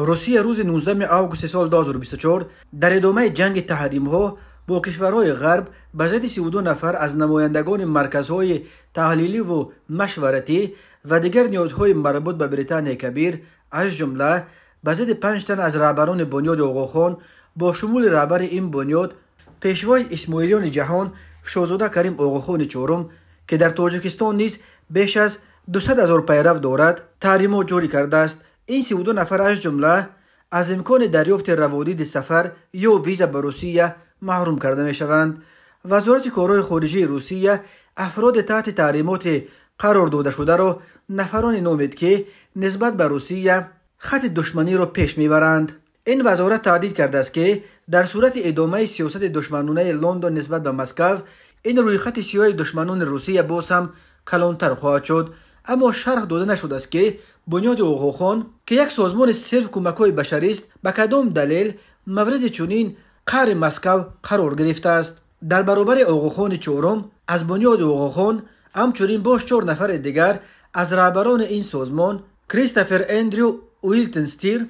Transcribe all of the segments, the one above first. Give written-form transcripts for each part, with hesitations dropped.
روسیه روز 19 آگوست سال 2024 در ادامه جنگ تحریم‌ها با کشورهای غرب به ضد 32 نفر از نمایندگان مرکزهای تحلیلی و مشورتی و دیگر نهادهای مربوط به بریتانیای کبیر از جمله به ضد 5 تن از رهبران بنیاد آقاخان با شمول رهبر این بنیاد پیشوای اسماعیلیان جهان شاهزاده کریم آقاخان چهارم که در تاجیکستان نیز بیش از 200,000 پیرو دارد تحریمات جاری کرده است. این 32 نفر از جمله از امکان دریافت روادید سفر یا ویزا به روسیه محروم کرده می شوند. وزارت کارهای خارجه روسیه افراد تحت تحریمات قرار داده شده را نفران نامید که نسبت به روسیه خط دشمنی را پیش میبرند. این وزارت تهدید کرده است که در صورت ادامه سیاست دشمنانه لندن نسبت به مسکو این روی خط سیاه دشمنان روسیه باز هم کلانتر خواهد شد. اما شرح داده نشده است که بنیاد آقاخان که یک سازمان صرف کمک‌های بشری است به کدام دلیل مورد چنین قهر مسکو قرار گرفته است. در برابر آقاخان چهارم از بنیاد آقاخان همچنین با 4 نفر دیگر از رهبران این سازمان کریستوفر اندریو ویلتنستیر،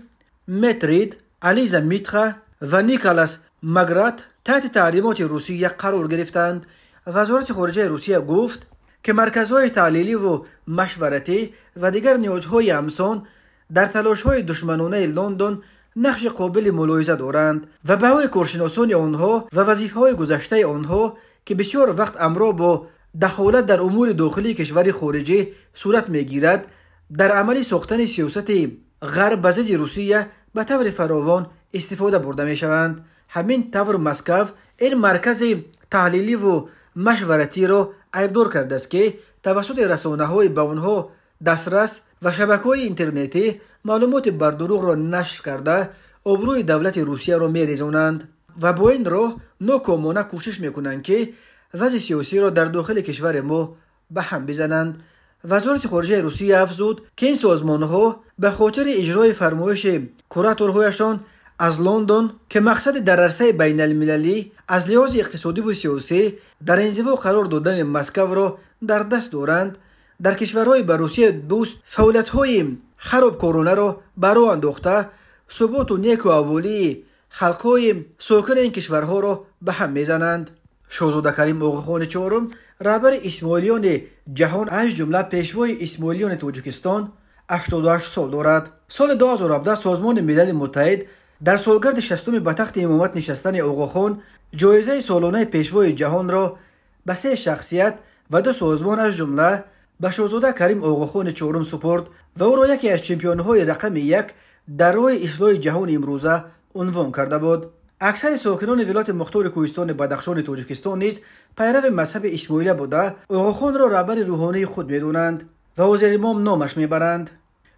مت رید، الیزا میتخا و نیکلاس مگرات تحت تحریمات روسیه قرار گرفتند. وزارت خارجه روسیه گفت که مرکزهای تحلیلی و مشورتی و دیگر نهادهای همسان در تلاش‌های دشمنانه لندن نقش قابل ملاحظه دارند و به هوای کارشناسان آنها و وظیفه‌های گذشته آنها که بسیار وقت همراه با دخالت در امور داخلی کشور خارجی صورت می‌گیرد در عملی ساختن سیاست غرب به ضد روسیه به طور فراوان استفاده برده می‌شوند. همین طور مسکو این مرکز تحلیلی و مشورتی را عیبدار کرده است که توسط رسانه‌های به آنها دسترس و شبکه‌های اینترنتی معلومات بر دروغ را نشر کرده آبروی دولت روسیه را می‌ریزانند و با این راه ناکامانه کوشش می‌کنند که وضع سیاسی را در داخل کشور ما به هم بزنند. وزارت خارجه روسیه افزود که این سازمان‌ها به خاطر اجرای فرمایش کوراتورهایشان از لندن که مقصد در عرصه بین المللی از لحاظ اقتصادی و سیاسی در انزوا قرار دادن مسکو را در دست دارند در کشورهای به روسیه دوست فعالیت‌های خرابکارانه را برا انداخته ثبات و نیک و احوالی خلق‌های ساکن این کشورها را به هم میزنند. شاهزاده کریم آقاخان چهارم رهبر اسماعیلیان جهان از جمله پیشوای اسماعیلیان تاجیکستان 88 سال دارد. سال 2017 سازمان ملل متحد در سالگرد 60 به تخت امامت نشستن آقاخان جایزه سالانه پیشوای جهان را به 3 شخصیت و 2 سازمان از جمله به شاهزاده کریم آقاخان چهارم سپرد و او را یکی از چمپیون‌های رقم 1 در راه اصلاح جهان امروزه عنوان کرده بود. اکثر ساکنان ولایت مختار کوهستان بدخشان تاجیکستان نیز پیرو مذهب اسماعیلی بوده آقاخان را رهبر روحانی خود می‌دانند و وزیر امام نامش می‌برند.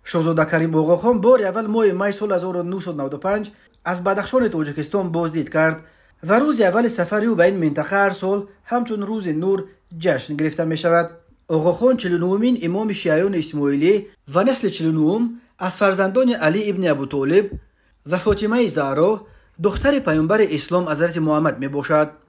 شاهزاده کریم آقاخان بار اول ماه می سال 1995 از بدخشان تاجیکستان بازدید کرد و روز اول سفر او به این منطقه هر سال همچون روز نور جشن گرفته می شود. آقاخان 49مین امام شیعیان اسماعیلی و نسل 49 از فرزندان علی ابن ابوطالب و فاطمه زهرا دختر پیامبر اسلام حضرت محمد می باشد.